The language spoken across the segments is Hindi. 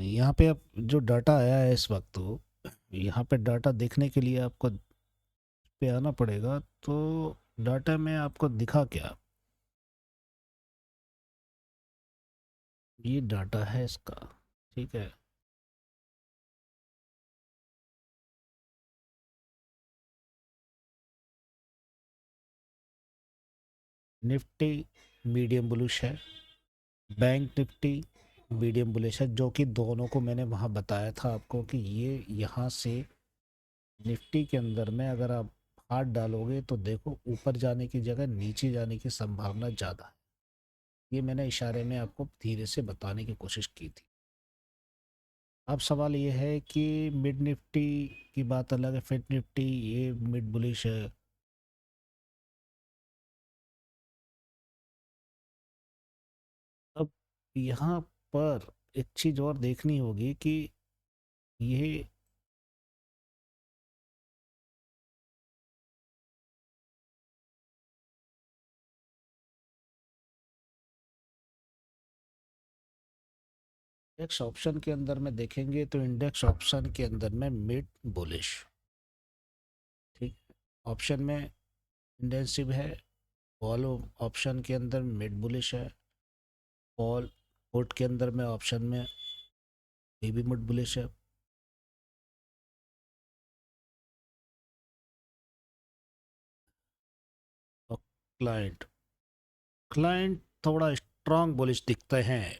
यहाँ पे अब जो डाटा आया है इस वक्त, तो यहाँ पे डाटा देखने के लिए आपको पे आना पड़ेगा। तो डाटा में आपको दिखा क्या, ये डाटा है इसका, ठीक है। निफ्टी मीडियम बुलिश है, बैंक निफ्टी मीडियम बुलिश है, जो कि दोनों को मैंने वहाँ बताया था आपको कि ये यहाँ से निफ्टी के अंदर में अगर आप हाथ डालोगे तो देखो ऊपर जाने की जगह नीचे जाने की संभावना ज़्यादा है। ये मैंने इशारे में आपको धीरे से बताने की कोशिश की थी। अब सवाल ये है कि मिड निफ्टी की बात अलग है, फिट निफ्टी ये मिड बुलिश है। अब यहाँ पर एक चीज़ और देखनी होगी कि ये इंडेक्स ऑप्शन के अंदर में देखेंगे तो इंडेक्स ऑप्शन के अंदर में मिड बुलिश, ठीक। ऑप्शन में इंटेंसिव है, कॉल ऑप्शन के अंदर मिड बुलिश है, कॉल पुट के अंदर में ऑप्शन में ये भी मिड बुलिश है। और क्लाइंट क्लाइंट थोड़ा स्ट्रांग बुलिश दिखते हैं।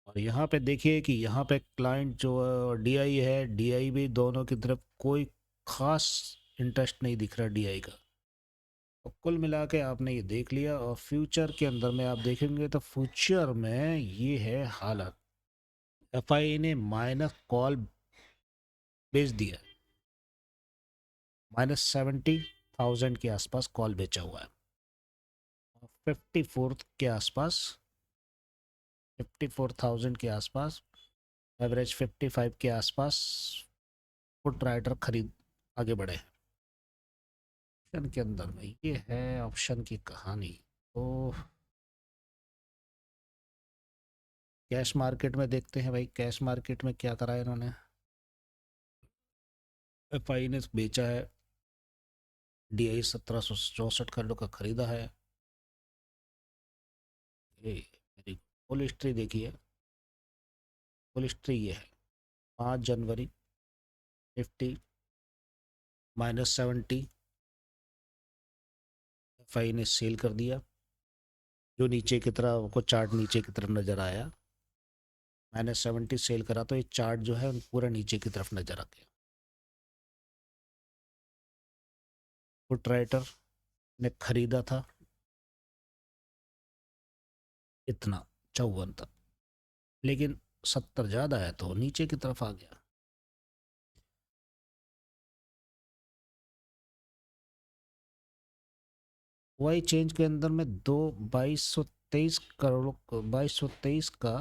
और यहाँ पे देखिए कि यहाँ पे क्लाइंट जो डीआई है, डीआई भी दोनों की तरफ कोई खास इंटरेस्ट नहीं दिख रहा डीआई का। तो कुल मिला के आपने ये देख लिया, और फ्यूचर के अंदर में आप देखेंगे तो फ्यूचर में ये है हालत। एफआई ने माइनस कॉल बेच दिया, -70,000 के आसपास कॉल बेचा हुआ है। 54 के आसपास, 54,000 के आसपास, एवरेज 55 के आसपास पुट राइटर खरीद आगे बढ़े हैं। ऑप्शन के अंदर में ये है ऑप्शन की कहानी। तो कैश मार्केट में देखते हैं भाई, कैश मार्केट में क्या करा है इन्होंने। एफआई ने बेचा है, डीआई 1764 का खरीदा है। ये मेरी फुल हिस्ट्री देखिए, फुल हिस्ट्री ये है। 5 जनवरी, निफ्टी -70, एफआई ने सेल कर दिया। जो नीचे की तरफ आपको चार्ट नीचे की तरफ नज़र आया, -70 सेल करा तो ये चार्ट जो है पूरा नीचे की तरफ नज़र आ गया। पुट राइटर ने खरीदा था इतना, 54 तक, लेकिन 70 ज़्यादा है तो नीचे की तरफ आ गया। वाई चेंज के अंदर में दो 2223 करोड़, 2223 का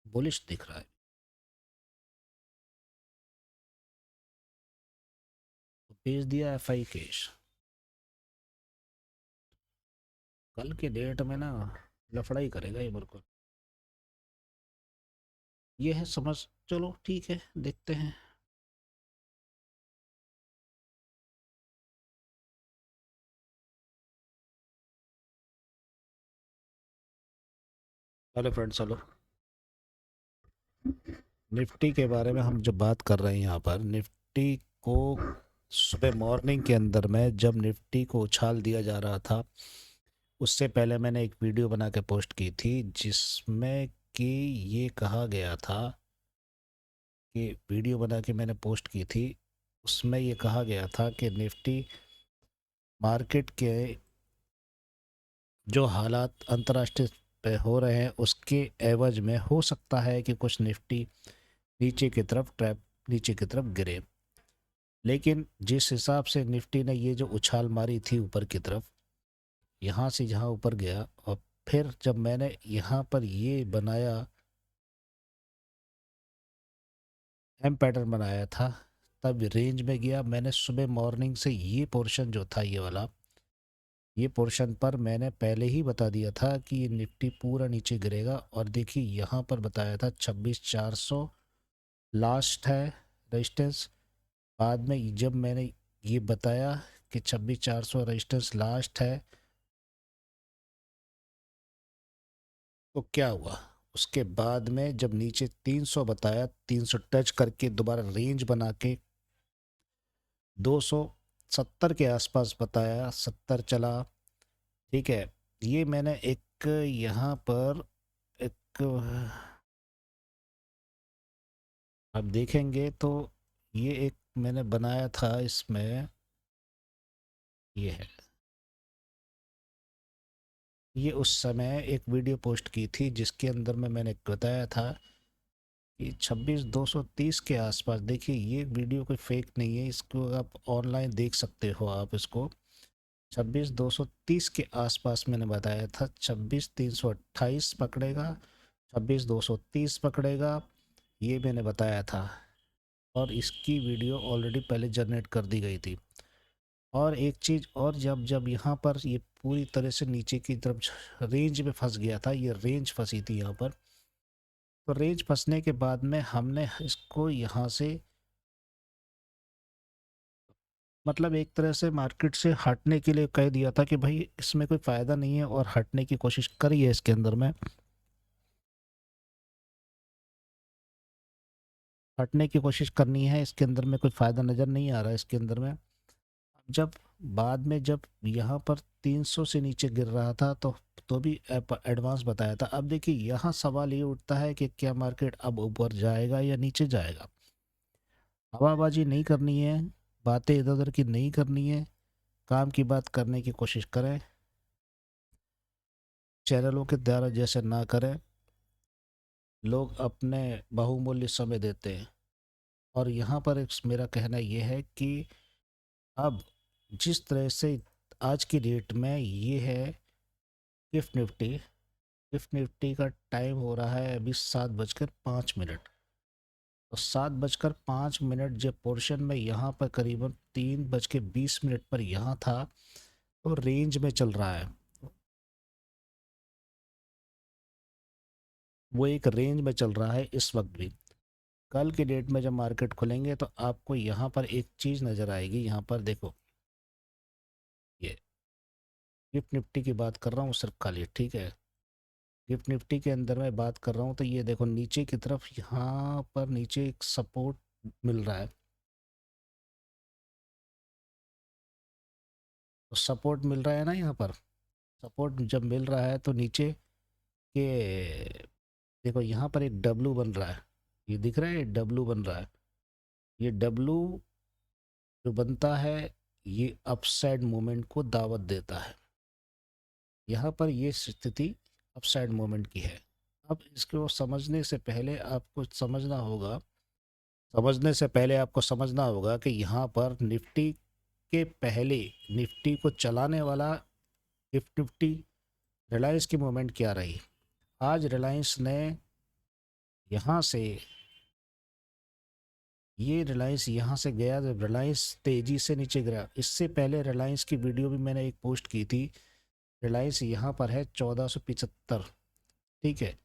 बुलिश दिख रहा है। भेज दिया एफआई कैश। कल के डेट में ना लफड़ा ही करेगा ये बिल्कुल, ये है समझ। चलो ठीक है, देखते हैं। Hello friends, hello. निफ्टी के बारे में हम जब बात कर रहे हैं यहाँ पर, निफ्टी को सुबह मॉर्निंग के अंदर में जब निफ्टी को उछाल दिया जा रहा था, उससे पहले मैंने एक वीडियो बना के पोस्ट की थी जिसमें कि ये कहा गया था कि, वीडियो बना के मैंने पोस्ट की थी, उसमें ये कहा गया था कि निफ्टी मार्केट के जो हालात अंतर्राष्ट्रीय पे हो रहे हैं उसके एवज में हो सकता है कि कुछ निफ्टी नीचे की तरफ ट्रैप, नीचे की तरफ गिरे। लेकिन जिस हिसाब से निफ्टी ने ये जो उछाल मारी थी ऊपर की तरफ, यहाँ से जहाँ ऊपर गया, और फिर जब मैंने यहाँ पर ये बनाया, एम पैटर्न बनाया था, तब रेंज में गया। मैंने सुबह मॉर्निंग से ये पोर्शन जो था ये वाला, ये पोर्शन पर मैंने पहले ही बता दिया था कि ये निफ्टी पूरा नीचे गिरेगा, और देखिए यहाँ पर बताया था 26,400 लास्ट है रेजिस्टेंस। बाद में जब मैंने ये बताया कि 26,400 रेजिस्टेंस लास्ट है, तो क्या हुआ? उसके बाद में जब नीचे 300 बताया, 300 टच करके दोबारा रेंज बना के 270 के आसपास बताया, 70 चला। ठीक है, ये मैंने एक यहाँ पर एक, आप देखेंगे तो ये एक मैंने बनाया था इसमें, ये है, ये उस समय एक वीडियो पोस्ट की थी जिसके अंदर में मैंने बताया था कि 26,230 के आसपास। देखिए ये वीडियो कोई फेक नहीं है, इसको आप ऑनलाइन देख सकते हो आप इसको। 26,230 के आसपास मैंने बताया था, 26,328 पकड़ेगा, 26,230 पकड़ेगा, ये मैंने बताया था। और इसकी वीडियो ऑलरेडी पहले जनरेट कर दी गई थी। और एक चीज़ और, जब जब यहाँ पर ये पूरी तरह से नीचे की तरफ रेंज में फंस गया था, ये रेंज फंसी थी यहाँ पर, तो रेंज फंसने के बाद में हमने इसको यहाँ से, मतलब एक तरह से मार्केट से हटने के लिए कह दिया था कि भाई इसमें कोई फ़ायदा नहीं है, और हटने की कोशिश करी है इसके अंदर में, हटने की कोशिश करनी है इसके अंदर में, कोई फ़ायदा नज़र नहीं आ रहा है इसके अंदर में। जब बाद में जब यहाँ पर 300 से नीचे गिर रहा था तो भी एडवांस बताया था। अब देखिए यहाँ सवाल ये उठता है कि क्या मार्केट अब ऊपर जाएगा या नीचे जाएगा। हवाबाजी नहीं करनी है, बातें इधर उधर की नहीं करनी है, काम की बात करने की कोशिश करें, चैनलों के द्वारा जैसे ना करें। लोग अपने बहुमूल्य समय देते हैं, और यहाँ पर एक मेरा कहना ये है कि अब जिस तरह से आज की डेट में ये है गिफ्ट निफ्टी, गिफ्ट निफ्टी का टाइम हो रहा है अभी 7:05। तो 7:05 जब पोर्शन में यहाँ पर करीबन 3:20 पर यहाँ था, तो रेंज में चल रहा है, वो एक रेंज में चल रहा है इस वक्त भी। कल की डेट में जब मार्केट खुलेंगे तो आपको यहाँ पर एक चीज़ नज़र आएगी, यहाँ पर देखो, ये गिफ्ट निफ्टी की बात कर रहा हूँ सिर्फ खाली, ठीक है। गिफ्ट निफ्टी के अंदर मैं बात कर रहा हूँ, तो ये देखो नीचे की तरफ यहाँ पर नीचे एक सपोर्ट मिल रहा है, तो सपोर्ट मिल रहा है ना यहाँ पर। सपोर्ट जब मिल रहा है तो नीचे के, देखो यहाँ पर एक डब्लू बन रहा है, ये दिख रहा है, डब्लू बन रहा है। ये डब्लू जो बनता है, ये अपसाइड मूवमेंट को दावत देता है। यहाँ पर ये स्थिति अपसाइड मूवमेंट की है। अब इसको समझने से पहले आपको समझना होगा, कि यहाँ पर निफ्टी के पहले निफ्टी को चलाने वाला गिफ्ट निफ्टी रिलायंस की मूवमेंट क्या रही। आज रिलायंस ने यहाँ से, ये रिलायंस यहाँ से गया, जब रिलायंस तेज़ी से नीचे गिरा, इससे पहले रिलायंस की वीडियो भी मैंने एक पोस्ट की थी। रिलायंस यहाँ पर है 1475, ठीक है।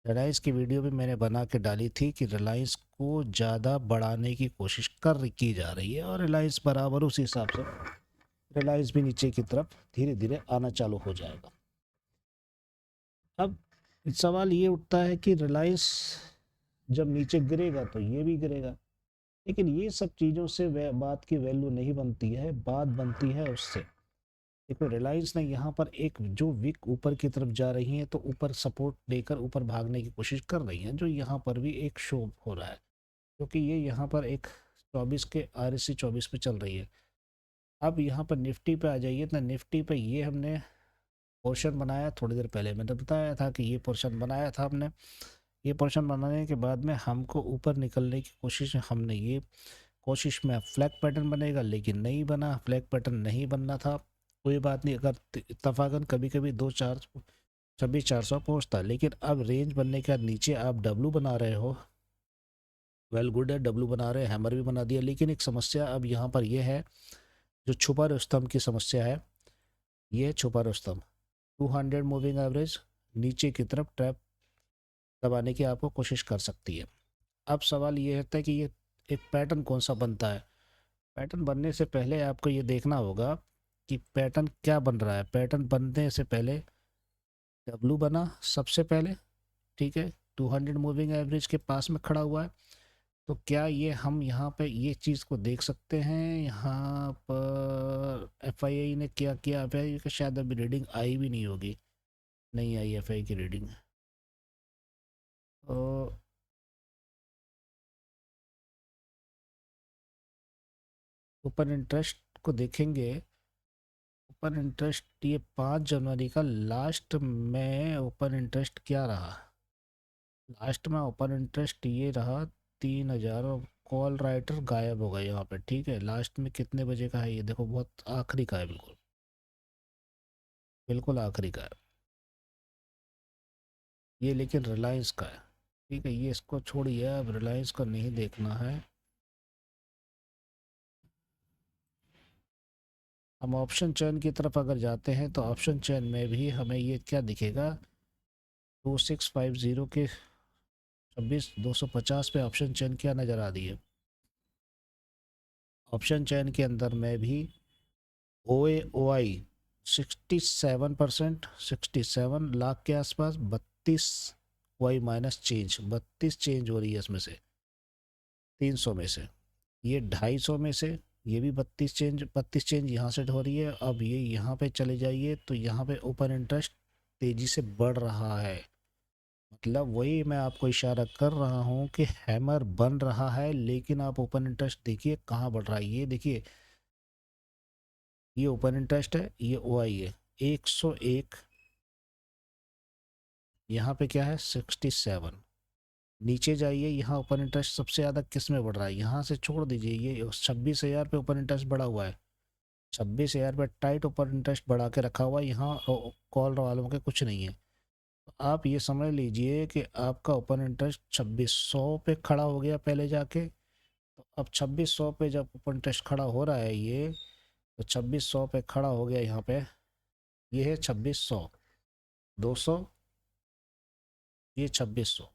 रिलायंस की वीडियो भी मैंने बना के डाली थी कि रिलायंस को ज़्यादा बढ़ाने की कोशिश की जा रही है, और रिलायंस बराबर उस हिसाब से रिलायंस भी नीचे की तरफ धीरे धीरे आना चालू हो जाएगा। अब सवाल ये उठता है कि रिलायंस जब नीचे गिरेगा तो ये भी गिरेगा, लेकिन ये सब चीज़ों से बात की वैल्यू नहीं बनती है, बात बनती है उससे। देखो रिलायंस ने यहाँ पर एक जो विक ऊपर की तरफ जा रही है, तो ऊपर सपोर्ट देकर ऊपर भागने की कोशिश कर रही है, जो यहाँ पर भी एक शो हो रहा है, क्योंकि ये यहाँ पर एक 24 के RSI 24 पे चल रही है। अब यहाँ पर निफ्टी पे आ जाइए, तो निफ्टी पे ये हमने पोर्शन बनाया, थोड़ी देर पहले मैंने बताया था कि ये पोर्शन बनाया था हमने। ये पोर्शन बनाने के बाद में हमको ऊपर निकलने की कोशिश, हमने ये कोशिश में फ्लैग पैटर्न बनेगा, लेकिन नहीं बना, फ्लैग पैटर्न नहीं बनना था। कोई बात नहीं, अगर इत्तफाकन कभी कभी 26,400 पहुँचता, लेकिन अब रेंज बनने के बाद नीचे आप डब्लू बना रहे हो, वेल गुड है, डब्लू बना रहे हैं, हैमर भी बना दिया, लेकिन एक समस्या अब यहाँ पर यह है, जो छुपा रुस्तम की समस्या है ये है छुपा रुस्तम। 200 मूविंग एवरेज नीचे की तरफ ट्रैप दबाने की आपको कोशिश कर सकती है। अब सवाल ये होता है कि ये एक पैटर्न कौन सा बनता है। पैटर्न बनने से पहले आपको ये देखना होगा कि पैटर्न क्या बन रहा है। पैटर्न बनने से पहले डब्लू बना सबसे पहले, ठीक है, 200 मूविंग एवरेज के पास में खड़ा हुआ है। तो क्या ये हम यहाँ पे ये चीज़ को देख सकते हैं, यहाँ पर एफ आई आई ने क्या किया। एफ आई आई का शायद अभी रीडिंग आई भी नहीं होगी, नहीं आई एफ आई की रीडिंग। ओपन इंटरेस्ट को देखेंगे। ओपन इंटरेस्ट ये 5 जनवरी का लास्ट में ओपन इंटरेस्ट क्या रहा। लास्ट में ओपन इंटरेस्ट ये रहा 3,000। और कॉल राइटर गायब हो गए यहाँ पे, ठीक है। लास्ट में कितने बजे का है ये देखो, बहुत आखिरी का है, बिल्कुल बिल्कुल आखिरी का है ये, लेकिन रिलायंस का है, ठीक है। ये इसको छोड़िए, अब रिलायंस को नहीं देखना है। हम ऑप्शन चेन की तरफ अगर जाते हैं तो ऑप्शन चेन में भी हमें ये क्या दिखेगा, 2650 के 26,250 पे ऑप्शन चेन क्या नज़र आ रही है। ऑप्शन चेन के अंदर में भी ओ ए ओ आई 67%, 67 लाख के आसपास, 32 वाई माइनस चेंज, 32 चेंज हो रही है इसमें से 300 में से। ये 250 में से ये भी 32 चेंज यहाँ से हो रही है। अब ये यहाँ पे चले जाइए तो यहाँ पे ओपन इंटरेस्ट तेज़ी से बढ़ रहा है। मतलब वही मैं आपको इशारा कर रहा हूँ कि हैमर बन रहा है, लेकिन आप ओपन इंटरेस्ट देखिए कहाँ बढ़ रहा है। ये देखिए, ये ओपन इंटरेस्ट है, ये ओ आई है 101, यहाँ पे क्या है 67। नीचे जाइए, यहाँ ओपन इंटरेस्ट सबसे ज़्यादा किस में बढ़ रहा है, यहाँ से छोड़ दीजिए, ये 26,000 पे ओपन इंटरेस्ट बढ़ा हुआ है। 26,000 पे टाइट ओपन इंटरेस्ट बढ़ा के रखा हुआ है, यहाँ कॉल वालों के कुछ नहीं है। तो आप ये समझ लीजिए कि आपका ओपन इंटरेस्ट 2600 पे खड़ा हो गया पहले जाके। तो अब 2600 पे जब ओपन इंटरेस्ट खड़ा हो रहा है ये, तो 2600 पे खड़ा हो गया यहाँ पे, ये है 2600, 200, ये 2600।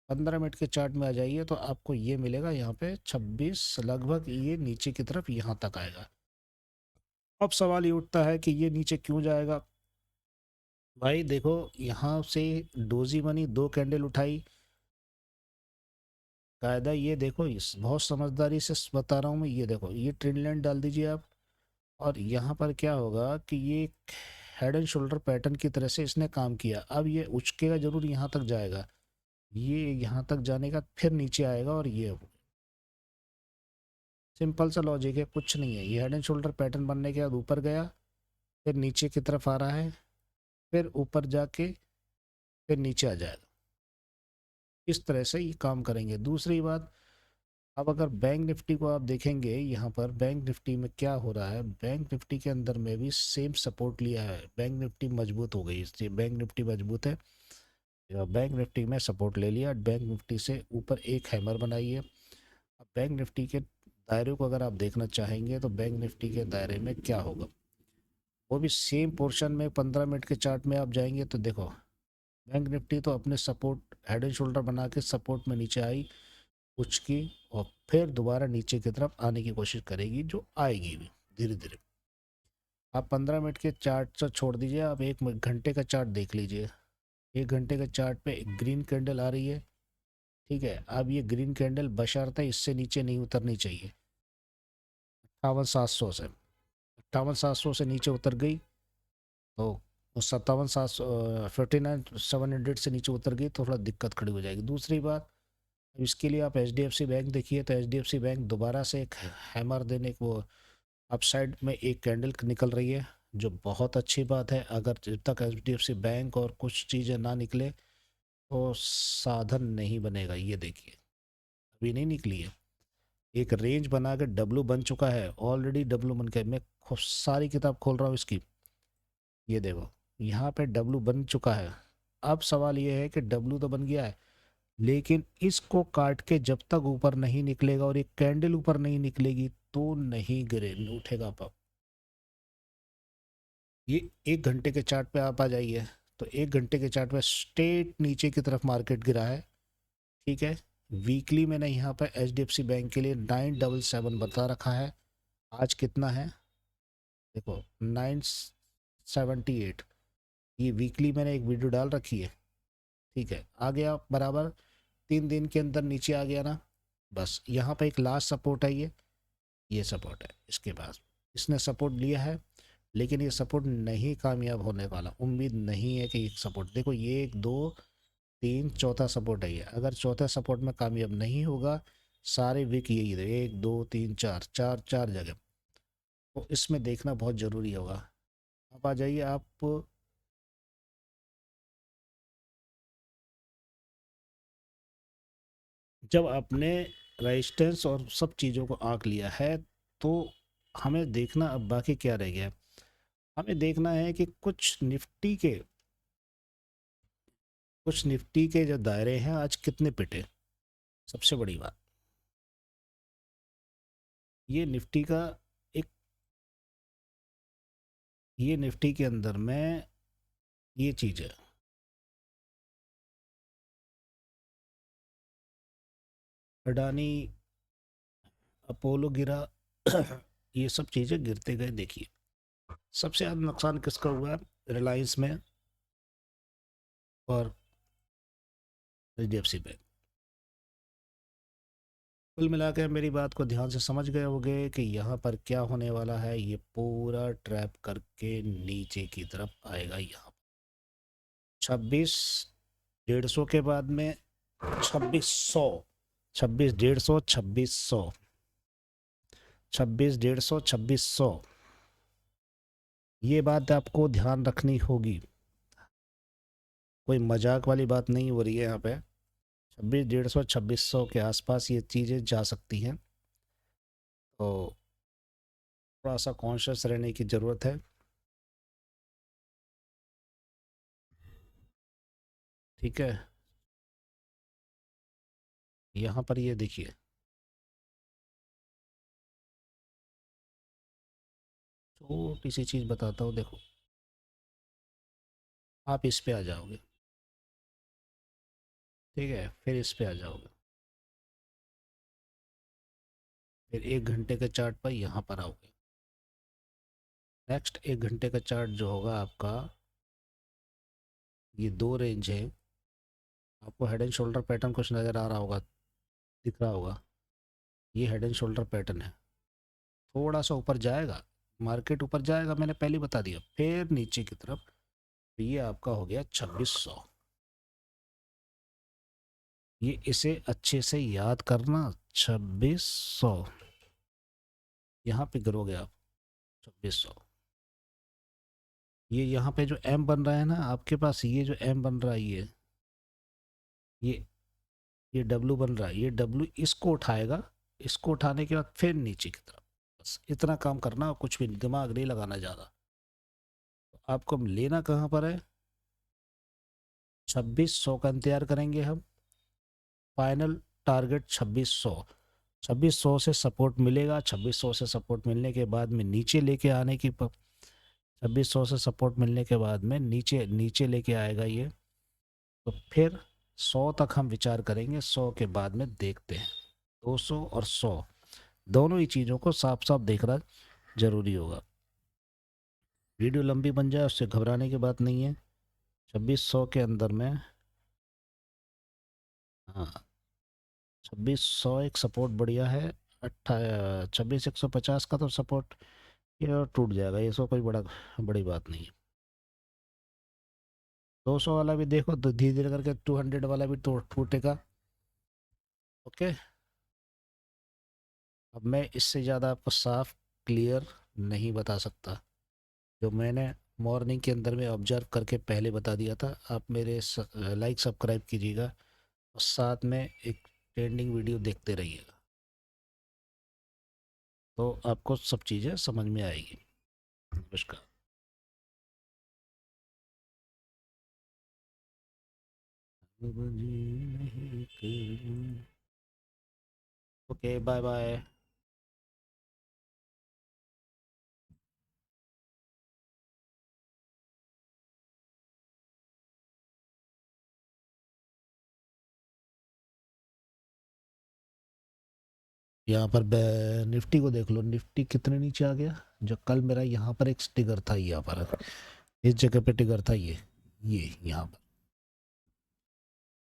15 मिनट के चार्ट में आ जाइए तो आपको ये मिलेगा यहाँ पे 26 लगभग, ये नीचे की तरफ यहाँ तक आएगा। अब सवाल ये उठता है कि ये नीचे क्यों जाएगा। भाई देखो, यहाँ से डोजी बनी, 2 कैंडल उठाई, कायदा ये देखो, इस बहुत समझदारी से बता रहा हूँ मैं, ये देखो ये ट्रेंड लाइन डाल दीजिए आप। और यहाँ पर क्या होगा कि ये हेड एंड शोल्डर पैटर्न की तरह से इसने काम किया। अब ये उचकेगा जरूर, यहाँ तक जाएगा, ये यहाँ तक जाने का फिर नीचे आएगा, और ये सिंपल सा लॉजिक है, कुछ नहीं है। ये हेड एंड शोल्डर पैटर्न बनने के बाद ऊपर गया, फिर नीचे की तरफ आ रहा है, फिर ऊपर जाके फिर नीचे आ जाएगा। इस तरह से ये काम करेंगे। दूसरी बात, अब अगर बैंक निफ्टी को आप देखेंगे, यहाँ पर बैंक निफ्टी में क्या हो रहा है, बैंक निफ्टी के अंदर में भी सेम सपोर्ट लिया है। बैंक निफ्टी मजबूत हो गई, इसलिए बैंक निफ्टी मजबूत है। बैंक निफ्टी में सपोर्ट ले लिया, बैंक निफ्टी से ऊपर एक हैमर बनाई है। अब बैंक निफ्टी के दायरे को अगर आप देखना चाहेंगे तो बैंक निफ्टी के दायरे में क्या होगा, वो भी सेम पोर्शन में 15 मिनट के चार्ट में आप जाएंगे तो देखो, बैंक निफ्टी तो अपने सपोर्ट हेड एंड शोल्डर बना के सपोर्ट में नीचे आई, उचकी, और फिर दोबारा नीचे की तरफ आने की कोशिश करेगी, जो आएगी भी धीरे धीरे। आप 15 मिनट के चार्ट से छोड़ दीजिए, आप 1 घंटे का चार्ट देख लीजिए। 1 घंटे का चार्ट पे एक ग्रीन कैंडल आ रही है, ठीक है। अब ये ग्रीन कैंडल बशर्ते इससे नीचे नहीं उतरनी चाहिए, 58,700 से, 58,700 से नीचे उतर गई तो वो 57,700, 59,700 से नीचे उतर गई तो थोड़ा दिक्कत खड़ी हो जाएगी। दूसरी बात, इसके लिए आप H D F C bank देखिए, तो H D F C bank दोबारा से एक हैमर देने को, अपसाइड में एक कैंडल निकल रही है, जो बहुत अच्छी बात है। अगर जब तक H D F C bank और कुछ चीज़ें ना निकले तो साधन नहीं बनेगा। ये देखिए, अभी नहीं निकली है, एक रेंज बना के डब्लू बन चुका है ऑलरेडी, डब्लू बन के, मैं सारी किताब खोल रहा हूँ इसकी, ये देखो यहाँ पे डब्लू बन चुका है। अब सवाल ये है कि डब्लू तो बन गया है, लेकिन इसको काट के जब तक ऊपर नहीं निकलेगा और एक कैंडल ऊपर नहीं निकलेगी तो नहीं गिरे उठेगा पाप। ये 1 घंटे के चार्ट पे आप आ जाइए, तो 1 घंटे के चार्ट पे स्ट्रेट नीचे की तरफ मार्केट गिरा है। ठीक है, वीकली मैंने यहाँ पर H D F C bank के लिए 977 बता रखा है। आज कितना है देखो, 978। ये वीकली मैंने एक वीडियो डाल रखी है। ठीक है, आ गया बराबर, 3 दिन के अंदर नीचे आ गया ना। बस यहाँ पे एक लास्ट सपोर्ट है, ये सपोर्ट है। इसके बाद इसने सपोर्ट लिया है, लेकिन ये सपोर्ट नहीं कामयाब होने वाला। उम्मीद नहीं है कि ये सपोर्ट, देखो ये 1 2 3 चौथा सपोर्ट है ये। अगर चौथे सपोर्ट में कामयाब नहीं होगा, सारे वीक यही है, 1 2 3 4 चार चार जगह। तो इसमें देखना बहुत ज़रूरी होगा। अब आ जाइए आप, जब आपने रेजिस्टेंस और सब चीज़ों को आंक लिया है, तो हमें देखना अब बाकी क्या रह गया है। हमें देखना है कि कुछ निफ्टी के जो दायरे हैं आज कितने पिटे। सबसे बड़ी बात, ये निफ्टी का एक, ये निफ्टी के अंदर में ये चीज़ है, अडानी, अपोलो गिरा, ये सब चीज़ें गिरते गए। देखिए सबसे ज़्यादा नुकसान किसका हुआ है, रिलायंस में और H D F C bank. कुल मिला के मेरी बात को ध्यान से समझ गए होंगे कि यहाँ पर क्या होने वाला है। ये पूरा ट्रैप करके नीचे की तरफ आएगा। यहाँ 26 150 के बाद में 2600, 26 150, 2600, 26 150, 2600, ये बात आपको ध्यान रखनी होगी। कोई मजाक वाली बात नहीं हो रही है यहाँ पे। 26 150, 2600 के आसपास ये चीज़ें जा सकती हैं, तो थोड़ा सा कॉन्शियस रहने की ज़रूरत है। ठीक है, यहाँ पर ये देखिए, छोटी सी चीज़ बताता हूँ। देखो आप इस पे आ जाओगे, ठीक है, फिर इस पे आ जाओगे, फिर 1 घंटे के चार्ट पर यहाँ पर आओगे। नेक्स्ट 1 घंटे का चार्ट जो होगा आपका, ये दो रेंज है। आपको हेड एंड शोल्डर पैटर्न कुछ नज़र आ रहा होगा, दिख रहा होगा। ये हेड एंड शोल्डर पैटर्न है। थोड़ा सा ऊपर जाएगा, मार्केट ऊपर जाएगा, मैंने पहले बता दिया, फिर नीचे की तरफ। तो ये आपका हो गया 2600। ये इसे अच्छे से याद करना, 2600, यहाँ पे गिरोगे आप 2600। ये यहाँ पे जो एम बन रहा है ना आपके पास, ये जो एम बन रहा है, ये ये डब्लू बन रहा है, ये डब्लू इसको उठाएगा। इसको उठाने के बाद फिर नीचे की तरफ। बस इतना काम करना, और कुछ भी दिमाग नहीं लगाना ज़्यादा। तो आपको लेना कहाँ पर है, 2600 का इंतजार करेंगे हम। Final target 2600। 2600 से सपोर्ट मिलेगा, 2600 से सपोर्ट मिलने के बाद में नीचे लेके आने की 2600 से सपोर्ट मिलने के बाद में नीचे नीचे लेके आएगा ये। तो फिर 100 तक हम विचार करेंगे, 100 के बाद में देखते हैं। 200 और 100 दोनों ही चीज़ों को साफ साफ देखना ज़रूरी होगा। वीडियो लंबी बन जाए उससे घबराने की बात नहीं है। 2600 के अंदर में, हाँ, 2600 एक सपोर्ट बढ़िया है। 26 150 का तो सपोर्ट ये टूट जाएगा, ये सो कोई बड़ी बात नहीं है। 200 वाला भी देखो, तो धीरे धीरे करके 200 वाला भी तो टूटेगा। ओके, अब मैं इससे ज़्यादा आपको साफ क्लियर नहीं बता सकता। जो मैंने मॉर्निंग के अंदर में ऑब्जर्व करके पहले बता दिया था, आप मेरे लाइक सब्सक्राइब कीजिएगा, और साथ में एक ट्रेंडिंग वीडियो देखते रहिएगा, तो आपको सब चीज़ें समझ में आएगी। नमस्कार। Okay, bye bye. यहाँ पर निफ्टी को देख लो, निफ्टी कितने नीचे आ गया। जो कल मेरा यहाँ पर एक स्टिगर था, यहाँ पर इस जगह पे टिगर था, ये यहाँ पर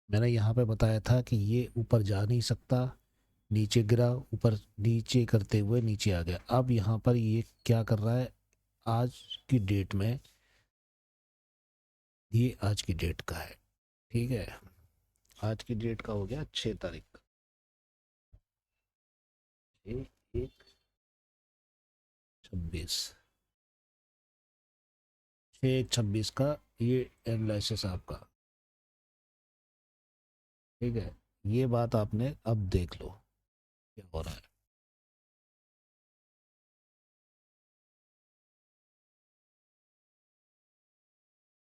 मैंने यहाँ पे बताया था कि ये ऊपर जा नहीं सकता, नीचे गिरा, ऊपर नीचे करते हुए नीचे आ गया। अब यहाँ पर ये क्या कर रहा है आज की डेट में, ये आज की डेट का है, ठीक है। आज की डेट का हो गया 6 तारीख, 6/1/26, 6/1/26 का ये एनालिसिस आपका, ठीक है। ये बात आपने अब देख लो क्या हो रहा है।